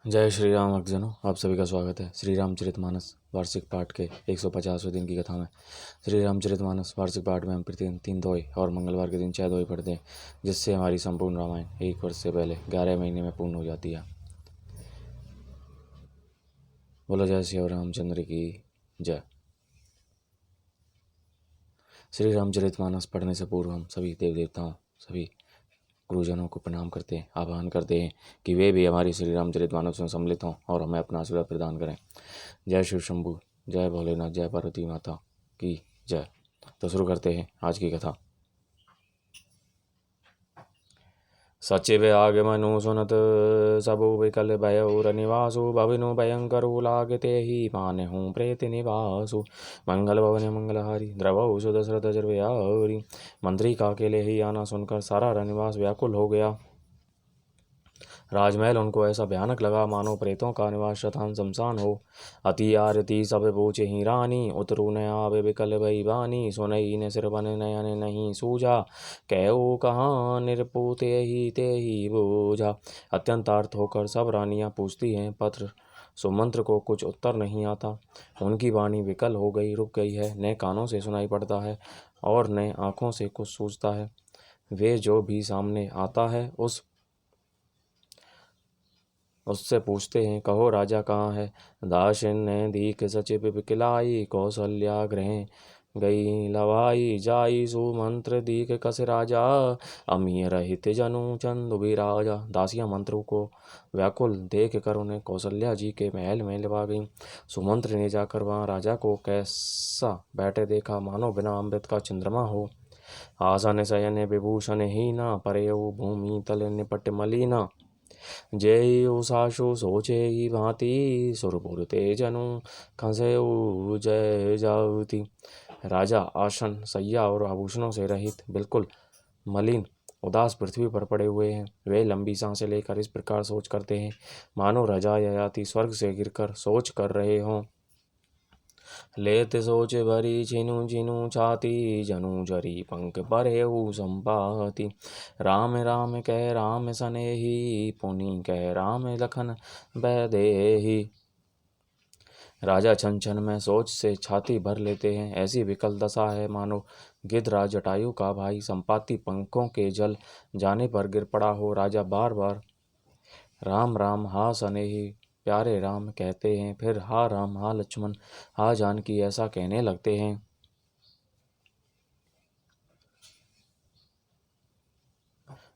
जय श्री राम भक्तजनों, आप सभी का स्वागत है श्री रामचरितमानस वार्षिक पाठ के 150वें दिन की कथा में। श्री रामचरितमानस वार्षिक पाठ में हम प्रतिदिन 3 दोहे और मंगलवार के दिन 6 दोहे पढ़ते हैं, जिससे हमारी संपूर्ण रामायण 1 वर्ष से पहले 11 महीने में पूर्ण हो जाती है। बोलो जय श्री रामचंद्र की जय। श्री रामचरितमानस पढ़ने से पूर्व हम सभी देव देवताओं, सभी गुरुजनों को प्रणाम करते हैं, आह्वान करते हैं कि वे भी हमारी श्री रामचरितमानस में सम्मिलित हों और हमें अपना आशीर्वाद प्रदान करें। जय शिव शंभु, जय भोलेनाथ, जय पार्वती माता की जय। तो शुरू करते हैं आज की कथा। सचिव आगमनु सुनत सबु विकल भयउर निवासु भविनु भयंकरु लागते ही मानहु प्रेत निवासु मंगल भवन मंगलहारी द्रवउ सुदशरथ जरव्यारी। मंत्री का अकेले ही आना सुनकर सारा रनिवास व्याकुल हो गया। राजमहल उनको ऐसा भयानक लगा मानो प्रेतों का निवास शतान शमशान हो। अति आरती सब पूछे ही रानी उतरू न आवे विकल भई बानी सुनई ने सिर बन नयन नहीं सूझा कहो कहाँ निरपूते ही बूझा। अत्यंत आर्त होकर सब रानियां पूछती हैं, पत्र सुमंत्र को कुछ उत्तर नहीं आता। उनकी वाणी विकल हो गई, रुक गई है, न कानों से सुनाई पड़ता है और न आँखों से कुछ सूझता है। वे जो भी सामने आता है उससे पूछते हैं, कहो राजा कहाँ है। दासिन ने दीख सचिव बिकलाई कौशल्या गृह गई लवाई जाई सुमंत्र दीख कस राजा अमीय रहित जनु चंदु राजा। दासियां मंत्रों को व्याकुल देख कर उन्हें कौशल्या जी के महल में लवा गई। सुमंत्र ने जाकर वहां राजा को कैसा बैठे देखा, मानो बिना अमृत का चंद्रमा हो। आसन शयन विभूषण ही न परे भूमि तल निपट मलिना जय उषाशु सोचे ही भांति सुरपुर तेजनु खसेऊ जय जाऊती। राजा आसन सैया और आभूषणों से रहित बिल्कुल मलिन उदास पृथ्वी पर पड़े हुए हैं। वे लंबी सांसें लेकर इस प्रकार सोच करते हैं, मानो राजा ययाति स्वर्ग से गिरकर सोच कर रहे हों। लेत सोच भरी छिनु छिनु छाती जनु जरी पंख परेऊ संपाति। राम राम कह राम सनेही पुनि कह राम लखन बैदेही। राजा छन छन में सोच से छाती भर लेते हैं। ऐसी विकल दशा है मानो गिद्धराज जटायु का भाई संपाति पंखों के जल जाने पर गिर पड़ा हो। राजा बार बार राम राम हा सनेही प्यारे राम कहते हैं, फिर हा राम हा लक्ष्मण हा जानकी ऐसा कहने लगते हैं।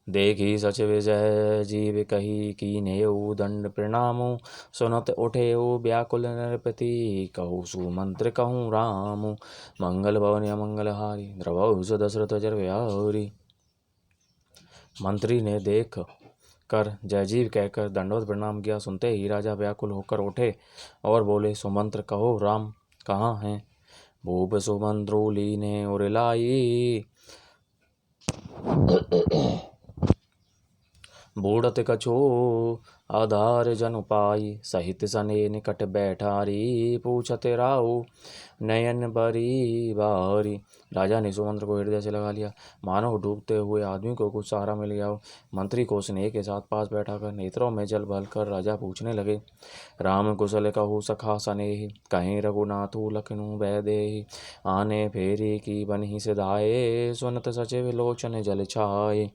देखी सच विजय जीव कही की नेऊ दंड प्रणामो सुनत उठे व्याकुल नरपति कहू सुमंत्र कहूँ राम मंगल भवन या मंगलहारी द्रवहु दशरथ जरव्यारी। मंत्री ने देख कर जयजीव कहकर दंडोत प्रणाम किया। सुनते ही राजा व्याकुल होकर उठे और बोले, सुमंत्र कहो राम कहाँ हैं। भूप सुमंत्रोली ने उरलाई बूढ़त कछो आधार जन पाई सहित सने निकट बैठारी पूछत राऊ नयन बरी बारी। राजा ने सुमंत्र को हृदय से लगा लिया, मानो डूबते हुए आदमी को कुछ सहारा मिल गया हो। मंत्री को स्नेह के साथ पास बैठाकर नेत्रों में जल भर कर राजा पूछने लगे, राम कुशल कहू सखा सनेही कहीं रघुनाथु लखनऊ बैदेही आने फेरी की बनहि सिधाए सुनत सचिव लोचन जल छाए।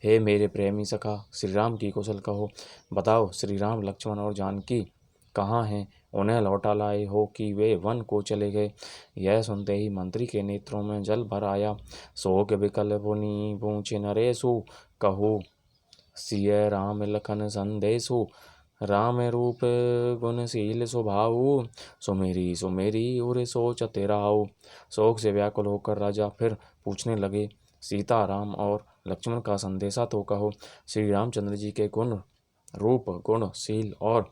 हे मेरे प्रेमी सखा, श्री राम की कुशल कहो, बताओ श्री राम लक्ष्मण और जानकी कहाँ हैं। उन्हें लौटा लाए हो कि वे वन को चले गए। यह सुनते ही मंत्री के नेत्रों में जल भर आया। शोक विकल पुनि पूछे नरेशु कहू सिय राम लखन संदेशु राम रूप गुणशील स्वभाव सुमेरी सुमेरी उर सोचत राऊ। शोक से व्याकुल होकर राजा फिर पूछने लगे, सीता राम और लक्ष्मण का संदेशा तो कहो। श्री रामचंद्र जी के गुण रूप गुणशील और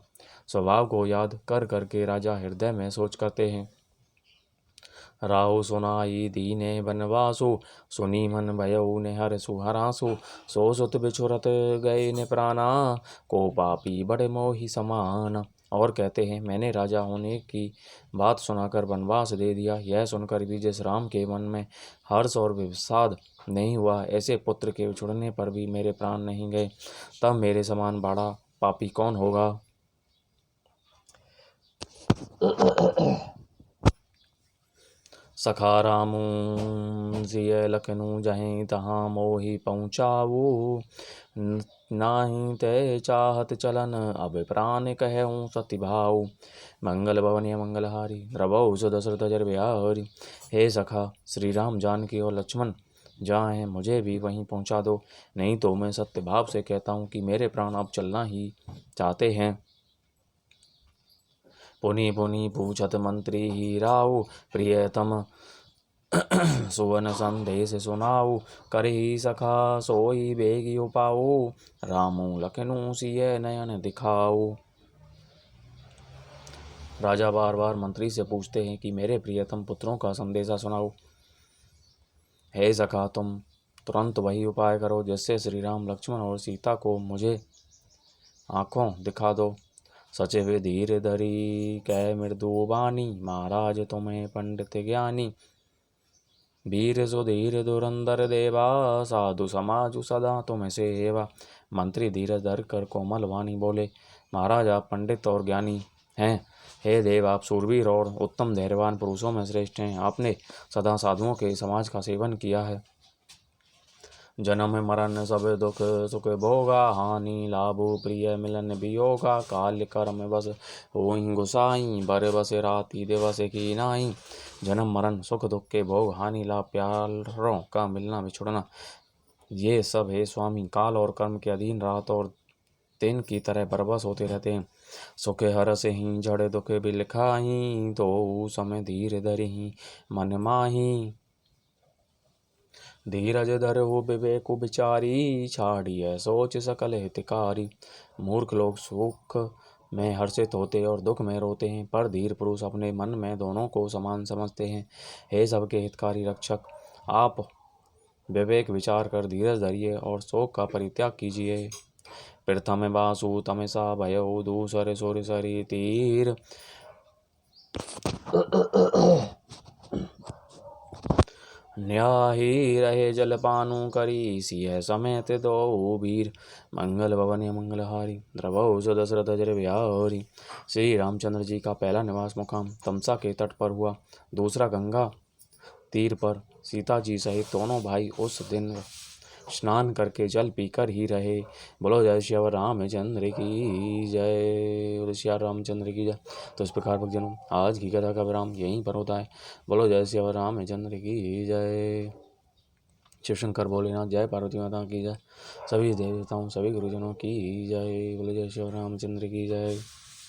स्वभाव को याद कर करके राजा हृदय में सोच करते हैं। राहु सुनाई दीने बनवासु सुनी मन भयउ ने हर सुहरासु सो सुत बिछुरत गए ने प्राणा को पापी बड़े मोहि समान। और कहते हैं, मैंने राजा होने की बात सुनाकर वनवास दे दिया। यह सुनकर भी जिस राम के मन में हर्ष और विषाद नहीं हुआ, ऐसे पुत्र के छुड़ने पर भी मेरे प्राण नहीं गए, तब मेरे समान बड़ा पापी कौन होगा। सखा रामू सिय लखनऊ जहीं तहाँ मोहि पहुँचाऊ। नाही ते चाहत चलन अब प्राण कहऊँ सति भाऊ। मंगल भवन मंगलहारी द्रवौ सो दशरथ जर बिहारी। हे सखा श्री राम जानकी और लक्ष्मण जहाँ हैं मुझे भी वहीं पहुँचा दो, नहीं तो मैं सत्य भाव से कहता हूँ कि मेरे प्राण अब चलना ही चाहते हैं। पुनि पुनि पूछत मंत्री ही राव प्रियतम सुवन संदेश सुनाऊ। करही सखा सोई बेगी उपाऊ। रामू लखनऊ सिय नयन दिखाऊ। राजा बार बार मंत्री से पूछते हैं कि मेरे प्रियतम पुत्रों का संदेशा सुनाओ। हे सखा तुम तुरंत वही उपाय करो जिससे श्री राम लक्ष्मण और सीता को मुझे आँखों दिखा दो। सचिव धीर धरी कै मृदु बानी महाराज तुम्हें पंडित ज्ञानी। वीर सुधीर धुरंधर देवा साधु समाजु सदा तुम्हें सेवा। मंत्री धीरज धर कर कोमल वाणी बोले, महाराज आप पंडित और ज्ञानी हैं। हे देव आप सूरवीर और उत्तम धैर्यवान पुरुषों में श्रेष्ठ हैं। आपने सदा साधुओं के समाज का सेवन किया है। जन्म मरण सब दुख सुख भोगा हानि लाभो प्रिय मिलन वियोगा। काल्य कर्म बस होई गुसाई बर बस राति दिवस की नाई। जन्म मरण सुख दुख के भोग हानि लाभ प्यारों का मिलना बिछुड़ना, ये सब है स्वामी काल और कर्म के अधीन रात और दिन की तरह बरबस होते रहते हैं। सुख हर से ही जड़ दुख भी लिखाही तो समय धीर धरि मन माही। धीरज धरहु विवेक विचारी छाड़िय सोच सकल हितकारी। मूर्ख लोग सुख में हर्षित होते और दुख में रोते हैं, पर धीर पुरुष अपने मन में दोनों को समान समझते हैं। हे सबके हितकारी रक्षक, आप विवेक विचार कर धीरज धरिए और शोक का परित्याग कीजिए। प्रथम बासु तमसा भयो दूसर सुर सरी तीर। न्याही रहे जलपानु करी सिय समेत दो वीर। मंगल भवन मंगलहारी द्रवौ सो दशरथ जर बिहारी। श्री रामचंद्र जी का पहला निवास मुकाम तमसा के तट पर हुआ, दूसरा गंगा तीर पर। सीता जी सहित दोनों भाई उस दिन स्नान करके जल पीकर ही रहे। बोलो जय श्री रामचंद्र की जय, बोलो श्री रामचंद्र की जय। तो इस प्रकार भक्तजनों आज की कथा का विराम यहीं पर होता है। बोलो जय श्री रामचंद्र की जय। शिव शंकर भोलेनाथ जय, पार्वती माता की जय, सभी देवताओं सभी गुरुजनों की जय। बोलो जय श्री रामचंद्र की जय।